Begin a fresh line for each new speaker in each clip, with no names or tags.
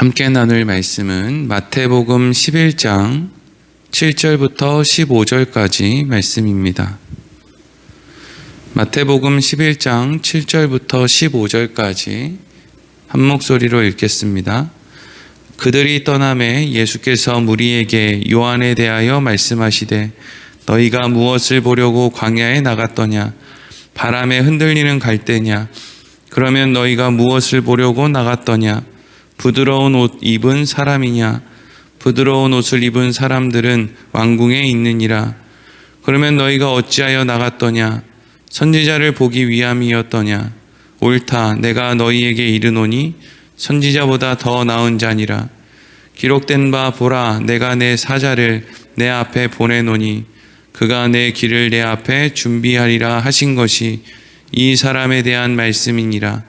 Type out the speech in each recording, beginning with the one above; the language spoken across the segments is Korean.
함께 나눌 말씀은 마태복음 11장 7절부터 15절까지 말씀입니다. 마태복음 11장 7절부터 15절까지 한 목소리로 읽겠습니다. 그들이 떠나매 예수께서 무리에게 요한에 대하여 말씀하시되 너희가 무엇을 보려고 광야에 나갔더냐? 바람에 흔들리는 갈대냐? 그러면 너희가 무엇을 보려고 나갔더냐? 부드러운 옷 입은 사람이냐? 부드러운 옷을 입은 사람들은 왕궁에 있느니라. 그러면 너희가 어찌하여 나갔더냐? 선지자를 보기 위함이었더냐? 옳다, 내가 너희에게 이르노니 선지자보다 더 나은 자니라. 기록된 바 보라, 내가 내 사자를 내 앞에 보내노니 그가 내 길을 내 앞에 준비하리라 하신 것이 이 사람에 대한 말씀이니라.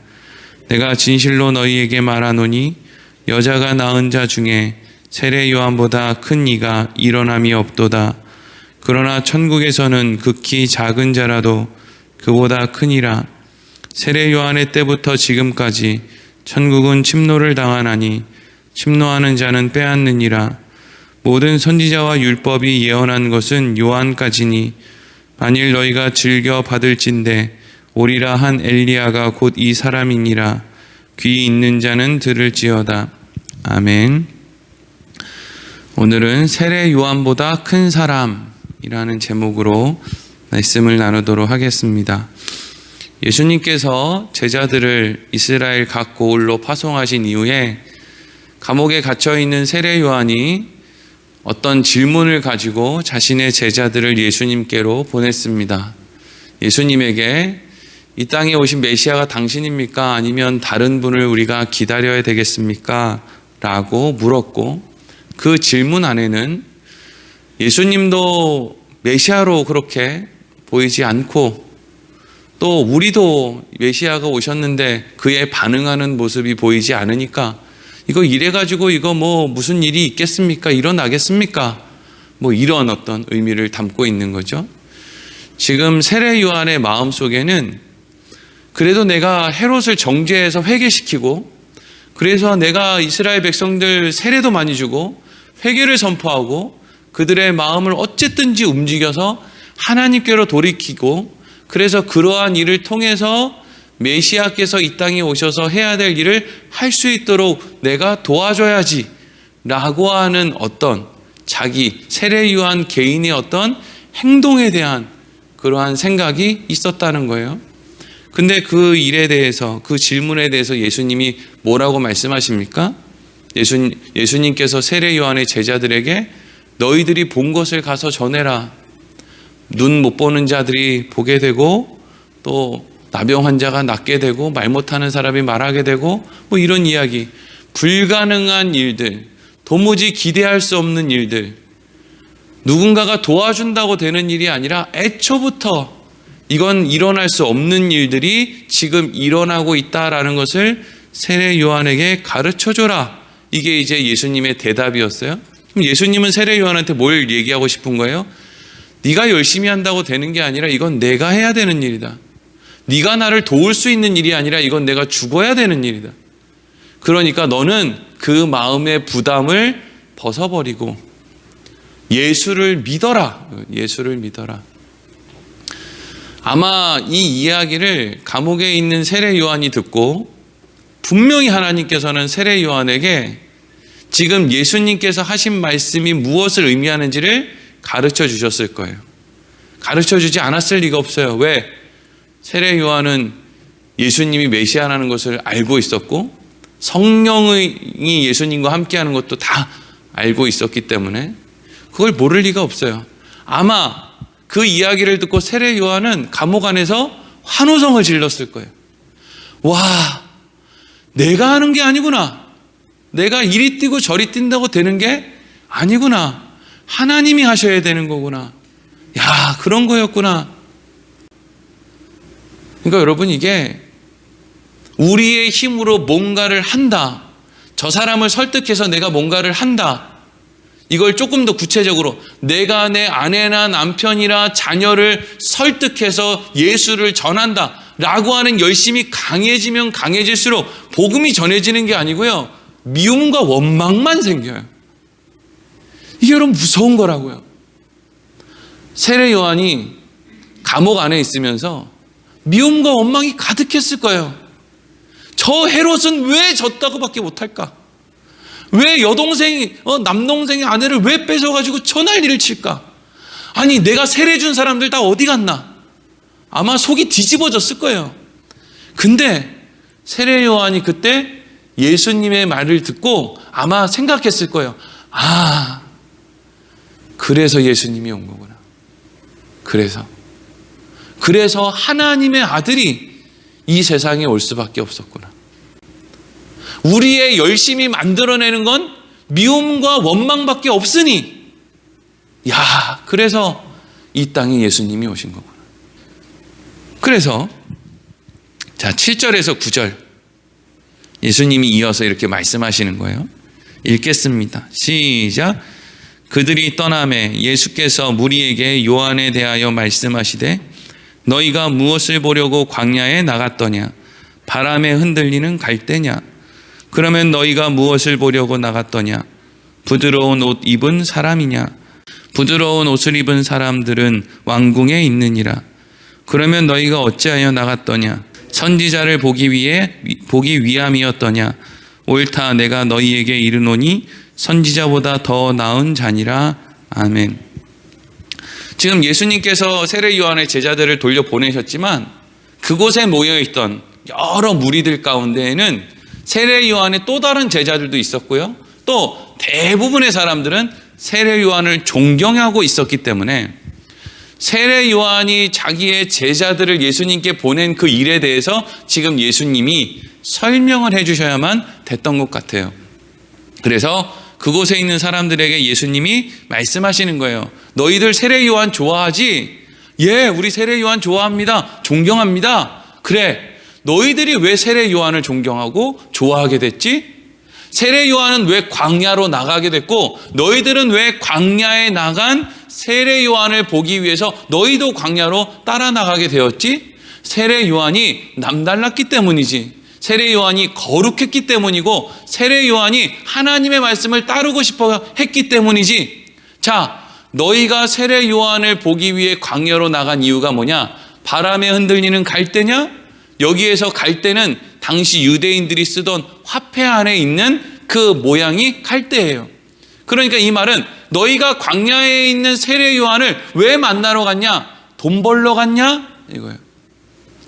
내가 진실로 너희에게 말하노니 여자가 낳은 자 중에 세례 요한보다 큰 이가 일어남이 없도다. 그러나 천국에서는 극히 작은 자라도 그보다 크니라. 세례 요한의 때부터 지금까지 천국은 침노를 당하나니 침노하는 자는 빼앗느니라. 모든 선지자와 율법이 예언한 것은 요한까지니 만일 너희가 즐겨 받을진대 오리라 한 엘리야가 곧 이 사람이니라. 귀 있는 자는 들을지어다. 아멘. 오늘은 세례 요한보다 큰 사람이라는 제목으로 말씀을 나누도록 하겠습니다. 예수님께서 제자들을 이스라엘 각 고을로 파송하신 이후에 감옥에 갇혀있는 세례 요한이 어떤 질문을 가지고 자신의 제자들을 예수님께로 보냈습니다. 예수님에게 이 땅에 오신 메시아가 당신입니까? 아니면 다른 분을 우리가 기다려야 되겠습니까? 라고 물었고, 그 질문 안에는 예수님도 메시아로 그렇게 보이지 않고 또 우리도 메시아가 오셨는데 그에 반응하는 모습이 보이지 않으니까 이거 이래가지고 이거 무슨 일이 있겠습니까? 일어나겠습니까? 이런 어떤 의미를 담고 있는 거죠. 지금 세례 요한의 마음속에는 그래도 내가 헤롯을 정죄해서 회개시키고 그래서 내가 이스라엘 백성들 세례도 많이 주고 회개를 선포하고 그들의 마음을 어쨌든지 움직여서 하나님께로 돌이키고 그래서 그러한 일을 통해서 메시아께서 이 땅에 오셔서 해야 될 일을 할 수 있도록 내가 도와줘야지 라고 하는 어떤 자기 세례 요한 개인의 어떤 행동에 대한 그러한 생각이 있었다는 거예요. 근데 그 일에 대해서, 그 질문에 대해서 예수님이 뭐라고 말씀하십니까? 예수님께서 세례 요한의 제자들에게 너희들이 본 것을 가서 전해라. 눈 못 보는 자들이 보게 되고 또 나병 환자가 낫게 되고 말 못하는 사람이 말하게 되고 이런 이야기, 불가능한 일들, 도무지 기대할 수 없는 일들, 누군가가 도와준다고 되는 일이 아니라 애초부터 이건 일어날 수 없는 일들이 지금 일어나고 있다라는 것을 세례 요한에게 가르쳐줘라. 이게 이제 예수님의 대답이었어요. 그럼 예수님은 세례 요한한테 뭘 얘기하고 싶은 거예요? 네가 열심히 한다고 되는 게 아니라 이건 내가 해야 되는 일이다. 네가 나를 도울 수 있는 일이 아니라 이건 내가 죽어야 되는 일이다. 그러니까 너는 그 마음의 부담을 벗어버리고 예수를 믿어라. 예수를 믿어라. 아마 이 이야기를 감옥에 있는 세례 요한이 듣고 분명히 하나님께서는 세례 요한에게 지금 예수님께서 하신 말씀이 무엇을 의미하는지를 가르쳐 주셨을 거예요. 가르쳐 주지 않았을 리가 없어요. 왜? 세례 요한은 예수님이 메시아라는 것을 알고 있었고 성령이 예수님과 함께하는 것도 다 알고 있었기 때문에 그걸 모를 리가 없어요. 아마 그 이야기를 듣고 세례 요한은 감옥 안에서 환호성을 질렀을 거예요. 와, 내가 하는 게 아니구나. 내가 이리 뛰고 저리 뛴다고 되는 게 아니구나. 하나님이 하셔야 되는 거구나. 야, 그런 거였구나. 그러니까 여러분, 이게 우리의 힘으로 뭔가를 한다. 저 사람을 설득해서 내가 뭔가를 한다. 이걸 조금 더 구체적으로 내가 내 아내나 남편이나 자녀를 설득해서 예수를 전한다 라고 하는 열심이 강해지면 강해질수록 복음이 전해지는 게 아니고요, 미움과 원망만 생겨요. 이게 여러분 무서운 거라고요. 세례 요한이 감옥 안에 있으면서 미움과 원망이 가득했을 거예요. 저 헤롯은 왜 졌다고밖에 못할까? 왜 여동생이 남동생의 아내를 왜 뺏어가지고 저 난리를 칠까? 아니 내가 세례 준 사람들 다 어디 갔나? 아마 속이 뒤집어졌을 거예요. 근데 세례 요한이 그때 예수님의 말을 듣고 아마 생각했을 거예요. 아, 그래서 예수님이 온 거구나. 그래서 하나님의 아들이 이 세상에 올 수밖에 없었구나. 우리의 열심히 만들어내는 건 미움과 원망밖에 없으니, 야, 그래서 이 땅에 예수님이 오신 거구나. 그래서 자, 7절에서 9절 예수님이 이어서 이렇게 말씀하시는 거예요. 읽겠습니다. 시작. 그들이 떠나매 예수께서 무리에게 요한에 대하여 말씀하시되 너희가 무엇을 보려고 광야에 나갔더냐? 바람에 흔들리는 갈대냐? 그러면 너희가 무엇을 보려고 나갔더냐? 부드러운 옷 입은 사람이냐? 부드러운 옷을 입은 사람들은 왕궁에 있느니라. 그러면 너희가 어찌하여 나갔더냐? 선지자를 보기 위함이었더냐? 옳다, 내가 너희에게 이르노니 선지자보다 더 나은 자니라. 아멘. 지금 예수님께서 세례 요한의 제자들을 돌려보내셨지만 그곳에 모여있던 여러 무리들 가운데에는 세례 요한의 또 다른 제자들도 있었고요. 또 대부분의 사람들은 세례 요한을 존경하고 있었기 때문에 세례 요한이 자기의 제자들을 예수님께 보낸 그 일에 대해서 지금 예수님이 설명을 해주셔야만 됐던 것 같아요. 그래서 그곳에 있는 사람들에게 예수님이 말씀하시는 거예요. 너희들 세례 요한 좋아하지? 예, 우리 세례 요한 좋아합니다. 존경합니다. 그래, 너희들이 왜 세례 요한을 존경하고 좋아하게 됐지? 세례 요한은 왜 광야로 나가게 됐고 너희들은 왜 광야에 나간 세례 요한을 보기 위해서 너희도 광야로 따라 나가게 되었지? 세례 요한이 남달랐기 때문이지. 세례 요한이 거룩했기 때문이고 세례 요한이 하나님의 말씀을 따르고 싶어 했기 때문이지. 자, 너희가 세례 요한을 보기 위해 광야로 나간 이유가 뭐냐? 바람에 흔들리는 갈대냐? 여기에서 갈대는 당시 유대인들이 쓰던 화폐 안에 있는 그 모양이 갈대예요. 그러니까 이 말은 너희가 광야에 있는 세례 요한을 왜 만나러 갔냐? 돈 벌러 갔냐? 이거예요.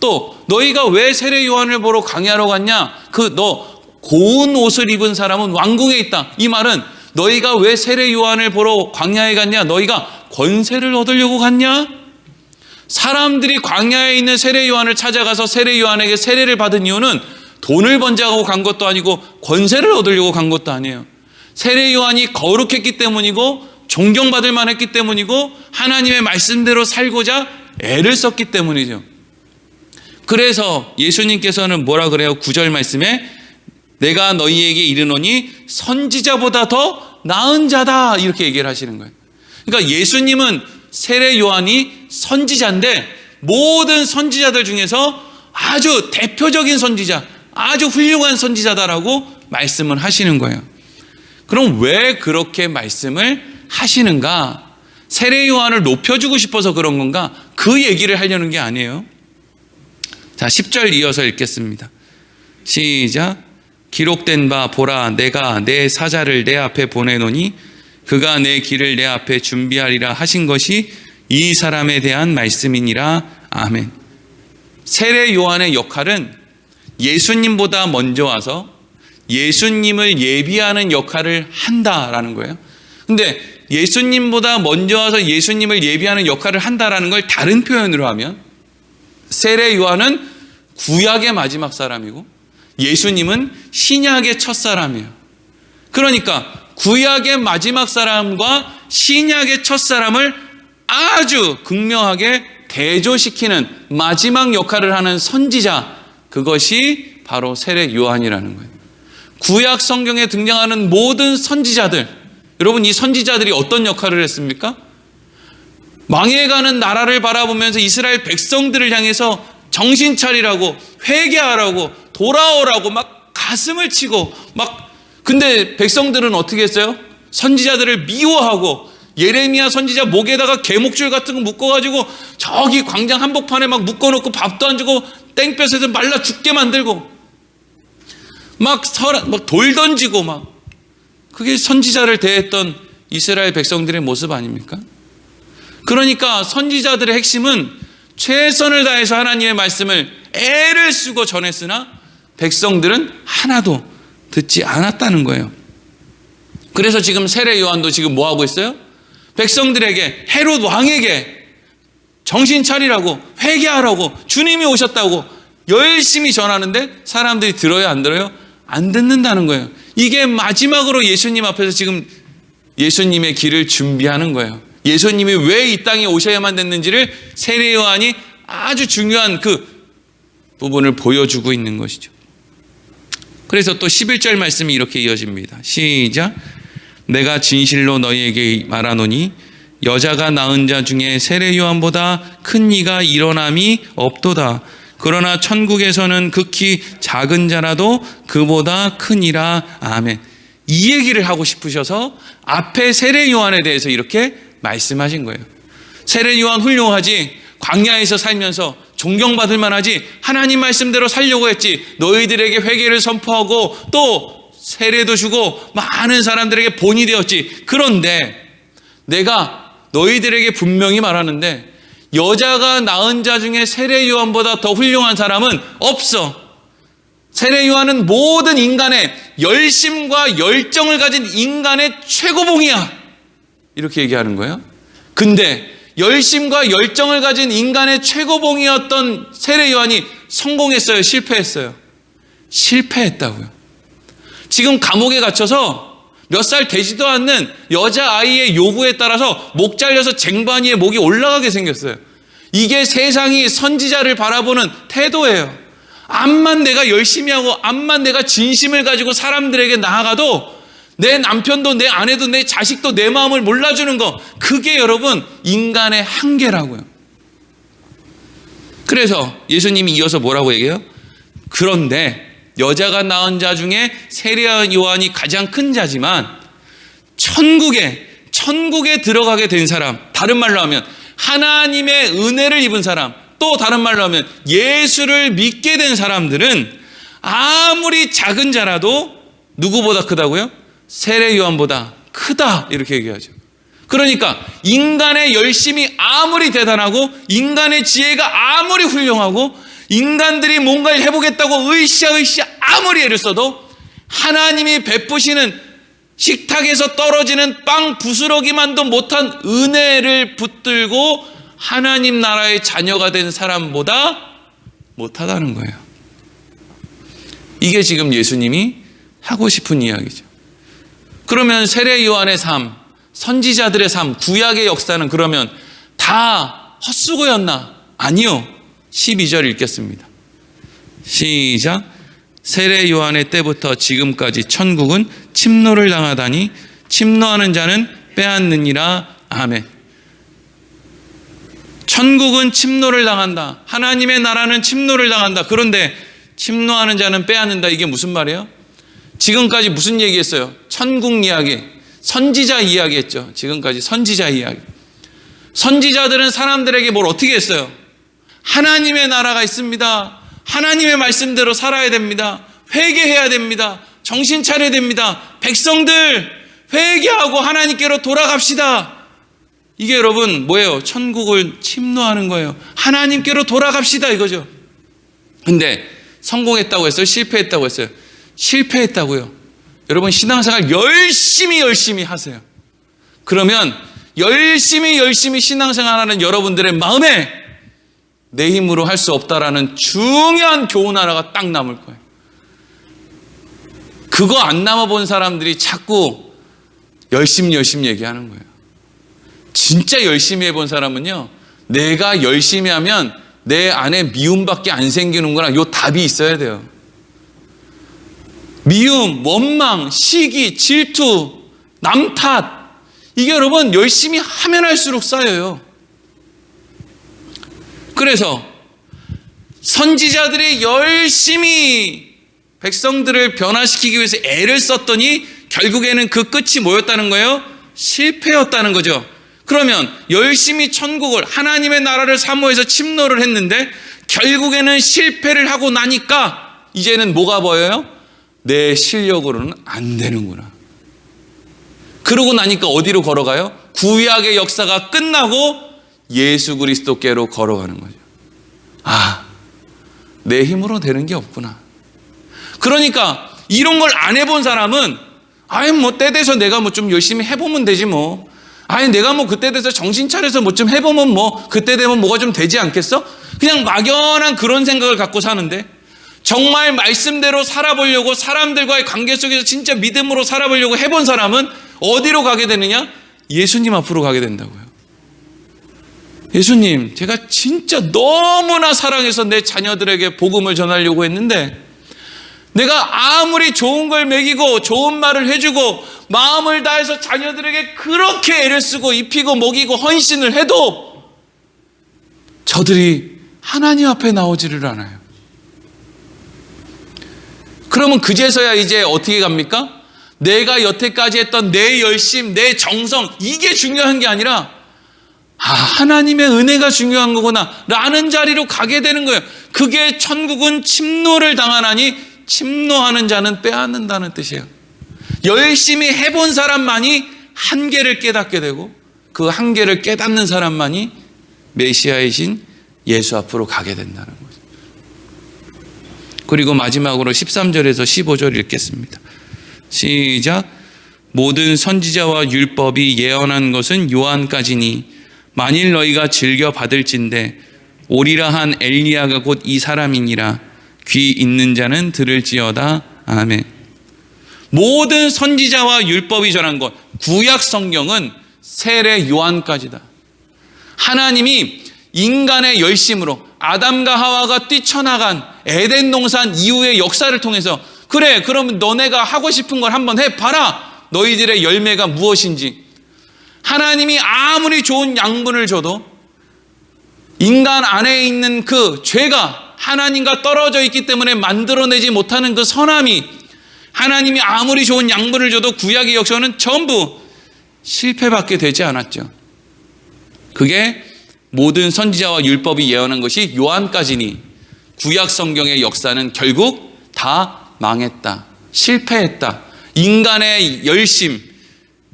또 너희가 왜 세례 요한을 보러 광야로 갔냐? 너 고운 옷을 입은 사람은 왕궁에 있다. 이 말은 너희가 왜 세례 요한을 보러 광야에 갔냐? 너희가 권세를 얻으려고 갔냐? 사람들이 광야에 있는 세례 요한을 찾아가서 세례 요한에게 세례를 받은 이유는 돈을 번자고 간 것도 아니고 권세를 얻으려고 간 것도 아니에요. 세례 요한이 거룩했기 때문이고 존경받을 만했기 때문이고 하나님의 말씀대로 살고자 애를 썼기 때문이죠. 그래서 예수님께서는 뭐라 그래요? 9절 말씀에 내가 너희에게 이르노니 선지자보다 더 나은 자다, 이렇게 얘기를 하시는 거예요. 그러니까 예수님은 세례 요한이 선지자인데 모든 선지자들 중에서 아주 대표적인 선지자, 아주 훌륭한 선지자다라고 말씀을 하시는 거예요. 그럼 왜 그렇게 말씀을 하시는가? 세례 요한을 높여주고 싶어서 그런 건가? 그 얘기를 하려는 게 아니에요. 자, 10절 이어서 읽겠습니다. 시작. 기록된 바 보라, 내가 내 사자를 내 앞에 보내노니 그가 내 길을 내 앞에 준비하리라 하신 것이 이 사람에 대한 말씀이니라. 아멘. 세례 요한의 역할은 예수님보다 먼저 와서 예수님을 예비하는 역할을 한다라는 거예요. 근데 예수님보다 먼저 와서 예수님을 예비하는 역할을 한다라는 걸 다른 표현으로 하면 세례 요한은 구약의 마지막 사람이고 예수님은 신약의 첫 사람이에요. 그러니까 구약의 마지막 사람과 신약의 첫 사람을 아주 극명하게 대조시키는 마지막 역할을 하는 선지자, 그것이 바로 세례 요한이라는 거예요. 구약 성경에 등장하는 모든 선지자들, 여러분 이 선지자들이 어떤 역할을 했습니까? 망해가는 나라를 바라보면서 이스라엘 백성들을 향해서 정신 차리라고, 회개하라고, 돌아오라고 막 가슴을 치고 막 근데 백성들은 어떻게 했어요? 선지자들을 미워하고 예레미야 선지자 목에다가 개목줄 같은 거 묶어가지고 저기 광장 한복판에 막 묶어놓고 밥도 안 주고 땡볕에서 말라 죽게 만들고 막 돌 던지고 막, 그게 선지자를 대했던 이스라엘 백성들의 모습 아닙니까? 그러니까 선지자들의 핵심은 최선을 다해서 하나님의 말씀을 애를 쓰고 전했으나 백성들은 하나도 듣지 않았다는 거예요. 그래서 지금 세례 요한도 지금 뭐 하고 있어요? 백성들에게, 헤롯 왕에게 정신 차리라고, 회개하라고, 주님이 오셨다고 열심히 전하는데 사람들이 들어요, 안 들어요? 안 듣는다는 거예요. 이게 마지막으로 예수님 앞에서 지금 예수님의 길을 준비하는 거예요. 예수님이 왜 이 땅에 오셔야만 됐는지를 세례 요한이 아주 중요한 그 부분을 보여주고 있는 것이죠. 그래서 또 11절 말씀이 이렇게 이어집니다. 시작. 내가 진실로 너희에게 말하노니 여자가 낳은 자 중에 세례 요한보다 큰 이가 일어남이 없도다. 그러나 천국에서는 극히 작은 자라도 그보다 크니라. 아멘. 이 얘기를 하고 싶으셔서 앞에 세례 요한에 대해서 이렇게 말씀하신 거예요. 세례 요한 훌륭하지, 광야에서 살면서 존경받을 만하지, 하나님 말씀대로 살려고 했지, 너희들에게 회개를 선포하고 또 세례도 주고 많은 사람들에게 본이 되었지. 그런데 내가 너희들에게 분명히 말하는데 여자가 낳은 자 중에 세례 요한보다 더 훌륭한 사람은 없어. 세례 요한은 모든 인간의 열심과 열정을 가진 인간의 최고봉이야. 이렇게 얘기하는 거예요. 근데 열심과 열정을 가진 인간의 최고봉이었던 세례 요한이 성공했어요? 실패했어요? 실패했다고요. 지금 감옥에 갇혀서 몇 살 되지도 않는 여자아이의 요구에 따라서 목 잘려서 쟁반위에 목이 올라가게 생겼어요. 이게 세상이 선지자를 바라보는 태도예요. 암만 내가 열심히 하고 암만 내가 진심을 가지고 사람들에게 나아가도 내 남편도 내 아내도 내 자식도 내 마음을 몰라주는 거, 그게 여러분 인간의 한계라고요. 그래서 예수님이 이어서 뭐라고 얘기해요? 그런데 여자가 낳은 자 중에 세례 요한이 가장 큰 자지만 천국에 들어가게 된 사람, 다른 말로 하면 하나님의 은혜를 입은 사람, 또 다른 말로 하면 예수를 믿게 된 사람들은 아무리 작은 자라도 누구보다 크다고요? 세례 요한보다 크다, 이렇게 얘기하죠. 그러니까 인간의 열심이 아무리 대단하고 인간의 지혜가 아무리 훌륭하고 인간들이 뭔가를 해보겠다고 으쌰으쌰 아무리 애를 써도 하나님이 베푸시는 식탁에서 떨어지는 빵 부스러기만도 못한 은혜를 붙들고 하나님 나라의 자녀가 된 사람보다 못하다는 거예요. 이게 지금 예수님이 하고 싶은 이야기죠. 그러면 세례 요한의 삶, 선지자들의 삶, 구약의 역사는 그러면 다 헛수고였나? 아니요. 12절 읽겠습니다. 시작. 세례 요한의 때부터 지금까지 천국은 침노를 당하다니 침노하는 자는 빼앗느니라. 아멘. 천국은 침노를 당한다. 하나님의 나라는 침노를 당한다. 그런데 침노하는 자는 빼앗는다. 이게 무슨 말이에요? 지금까지 무슨 얘기했어요? 천국 이야기, 선지자 이야기 했죠. 지금까지 선지자 이야기. 선지자들은 사람들에게 뭘 어떻게 했어요? 하나님의 나라가 있습니다. 하나님의 말씀대로 살아야 됩니다. 회개해야 됩니다. 정신 차려야 됩니다. 백성들 회개하고 하나님께로 돌아갑시다. 이게 여러분 뭐예요? 천국을 침노하는 거예요. 하나님께로 돌아갑시다 이거죠. 근데 성공했다고 했어요? 실패했다고 했어요? 실패했다고요. 여러분 신앙생활 열심히 하세요. 그러면 열심히 신앙생활하는 여러분들의 마음에 내 힘으로 할 수 없다라는 중요한 교훈 하나가 딱 남을 거예요. 그거 안 남아본 사람들이 자꾸 열심히 얘기하는 거예요. 진짜 열심히 해본 사람은요, 내가 열심히 하면 내 안에 미움밖에 안 생기는구나, 요 답이 있어야 돼요. 미움, 원망, 시기, 질투, 남 탓, 이게 여러분 열심히 하면 할수록 쌓여요. 그래서 선지자들이 열심히 백성들을 변화시키기 위해서 애를 썼더니 결국에는 그 끝이 뭐였다는 거예요? 실패였다는 거죠. 그러면 열심히 천국을, 하나님의 나라를 사모해서 침노를 했는데 결국에는 실패를 하고 나니까 이제는 뭐가 보여요? 내 실력으로는 안 되는구나. 그러고 나니까 어디로 걸어가요? 구약의 역사가 끝나고 예수 그리스도께로 걸어가는 거죠. 아, 내 힘으로 되는 게 없구나. 그러니까 이런 걸 안 해본 사람은 아이 뭐 때 돼서 내가 뭐 좀 열심히 해보면 되지 뭐. 아니 내가 뭐 그때 돼서 정신 차려서 뭐 좀 해보면 뭐 그때 되면 뭐가 좀 되지 않겠어? 그냥 막연한 그런 생각을 갖고 사는데 정말 말씀대로 살아보려고 사람들과의 관계 속에서 진짜 믿음으로 살아보려고 해본 사람은 어디로 가게 되느냐? 예수님 앞으로 가게 된다고요. 예수님, 제가 진짜 너무나 사랑해서 내 자녀들에게 복음을 전하려고 했는데 내가 아무리 좋은 걸 먹이고 좋은 말을 해주고 마음을 다해서 자녀들에게 그렇게 애를 쓰고 입히고 먹이고 헌신을 해도 저들이 하나님 앞에 나오지를 않아요. 그러면 그제서야 이제 어떻게 갑니까? 내가 여태까지 했던 내 열심, 내 정성, 이게 중요한 게 아니라 하나님의 은혜가 중요한 거구나 라는 자리로 가게 되는 거예요. 그게 천국은 침노를 당하나니 침노하는 자는 빼앗는다는 뜻이에요. 열심히 해본 사람만이 한계를 깨닫게 되고 그 한계를 깨닫는 사람만이 메시아이신 예수 앞으로 가게 된다는 거죠. 그리고 마지막으로 13절에서 15절 읽겠습니다. 시작. 모든 선지자와 율법이 예언한 것은 요한까지니 만일 너희가 즐겨 받을진대 오리라 한 엘리야가 곧 이 사람이니라. 귀 있는 자는 들을지어다. 아멘. 모든 선지자와 율법이 전한 것, 구약 성경은 세례 요한까지다. 하나님이 인간의 열심으로 아담과 하와가 뛰쳐나간 에덴 동산 이후의 역사를 통해서 그래, 그럼 너네가 하고 싶은 걸 한번 해봐라. 너희들의 열매가 무엇인지. 하나님이 아무리 좋은 양분을 줘도 인간 안에 있는 그 죄가 하나님과 떨어져 있기 때문에 만들어내지 못하는 그 선함이 하나님이 아무리 좋은 양분을 줘도 구약의 역사는 전부 실패밖에 되지 않았죠. 그게 모든 선지자와 율법이 예언한 것이 요한까지니 구약 성경의 역사는 결국 다 망했다. 실패했다. 인간의 열심,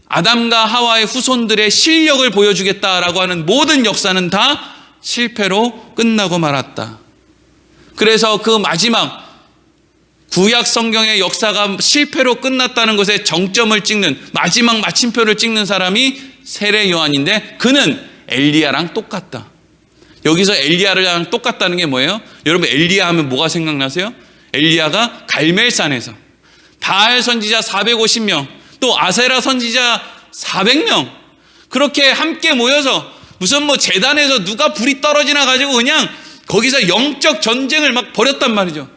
아담과 하와의 후손들의 실력을 보여주겠다라고 하는 모든 역사는 다 실패로 끝나고 말았다. 그래서 그 마지막 구약 성경의 역사가 실패로 끝났다는 것에 정점을 찍는 마지막 마침표를 찍는 사람이 세례 요한인데 그는 엘리야랑 똑같다. 여기서 엘리야랑 똑같다는 게 뭐예요? 여러분 엘리야 하면 뭐가 생각나세요? 엘리야가 갈멜산에서 바알 선지자 450명 또 아세라 선지자 400명 그렇게 함께 모여서 무슨 뭐 제단에서 누가 불이 떨어지나 가지고 그냥 거기서 영적 전쟁을 막 벌였단 말이죠.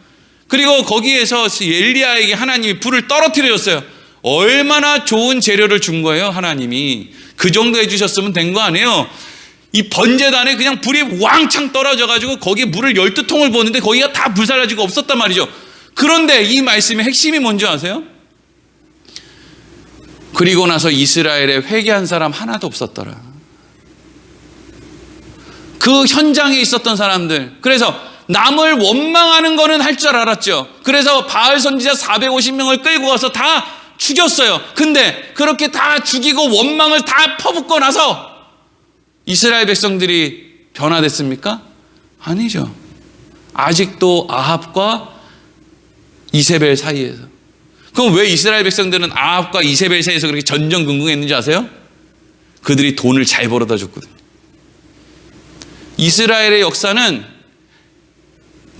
그리고 거기에서 엘리야에게 하나님이 불을 떨어뜨려줬어요. 얼마나 좋은 재료를 준 거예요, 하나님이. 그 정도 해주셨으면 된 거 아니에요. 이 번제단에 그냥 불이 왕창 떨어져가지고 거기에 물을 12통을 부었는데 거기가 다 불살라지고 없었단 말이죠. 그런데 이 말씀의 핵심이 뭔지 아세요? 그리고 나서 이스라엘에 회개한 사람 하나도 없었더라. 그 현장에 있었던 사람들. 그래서 남을 원망하는 거는 할 줄 알았죠. 그래서 바알 선지자 450명을 끌고 가서 다 죽였어요. 근데 그렇게 다 죽이고 원망을 다 퍼붓고 나서 이스라엘 백성들이 변화됐습니까? 아니죠. 아직도 아합과 이세벨 사이에서. 그럼 왜 이스라엘 백성들은 아합과 이세벨 사이에서 그렇게 전전긍긍했는지 아세요? 그들이 돈을 잘 벌어다 줬거든요. 이스라엘의 역사는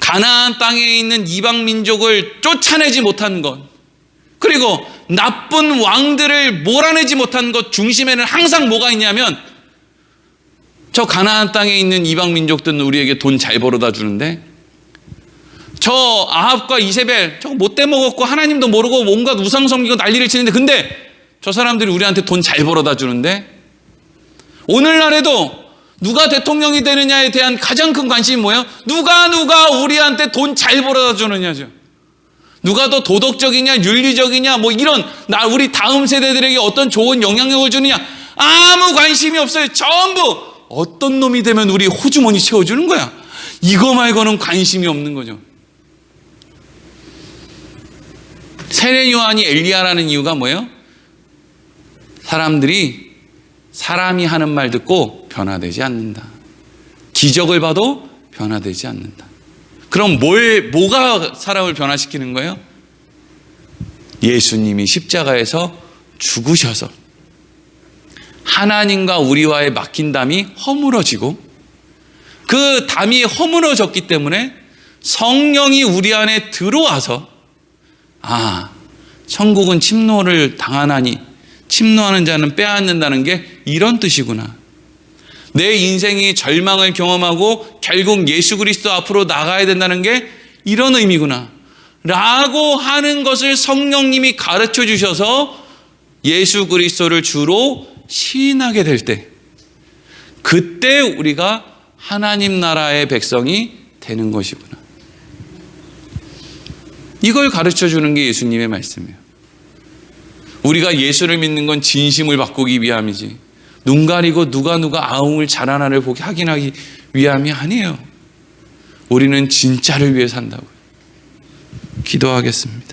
가나안 땅에 있는 이방 민족을 쫓아내지 못한 것, 그리고 나쁜 왕들을 몰아내지 못한 것 중심에는 항상 뭐가 있냐면 저 가나안 땅에 있는 이방 민족들은 우리에게 돈 잘 벌어다 주는데 저 아합과 이세벨 저거 못돼 먹었고 하나님도 모르고 온갖 우상 섬기고 난리를 치는데 근데 저 사람들이 우리한테 돈 잘 벌어다 주는데 오늘날에도 누가 대통령이 되느냐에 대한 가장 큰 관심이 뭐예요? 누가 우리한테 돈 잘 벌어다 주느냐죠. 누가 더 도덕적이냐, 윤리적이냐, 뭐 이런 우리 다음 세대들에게 어떤 좋은 영향력을 주느냐 아무 관심이 없어요. 전부 어떤 놈이 되면 우리 호주머니 채워주는 거야. 이거 말고는 관심이 없는 거죠. 세례 요한이 엘리야라는 이유가 뭐예요? 사람이 하는 말 듣고 변화되지 않는다. 기적을 봐도 변화되지 않는다. 그럼 뭐가 사람을 변화시키는 거예요? 예수님이 십자가에서 죽으셔서 하나님과 우리와의 막힌 담이 허물어지고 그 담이 허물어졌기 때문에 성령이 우리 안에 들어와서 천국은 침노를 당하나니 침노하는 자는 빼앗는다는 게 이런 뜻이구나. 내 인생이 절망을 경험하고 결국 예수 그리스도 앞으로 나가야 된다는 게 이런 의미구나 라고 하는 것을 성령님이 가르쳐 주셔서 예수 그리스도를 주로 시인하게 될 때, 그때 우리가 하나님 나라의 백성이 되는 것이구나. 이걸 가르쳐 주는 게 예수님의 말씀이에요. 우리가 예수를 믿는 건 진심을 바꾸기 위함이지 눈 가리고 누가 아웅을 잘하나를 보게 확인하기 위함이 아니에요. 우리는 진짜를 위해 산다고요. 기도하겠습니다.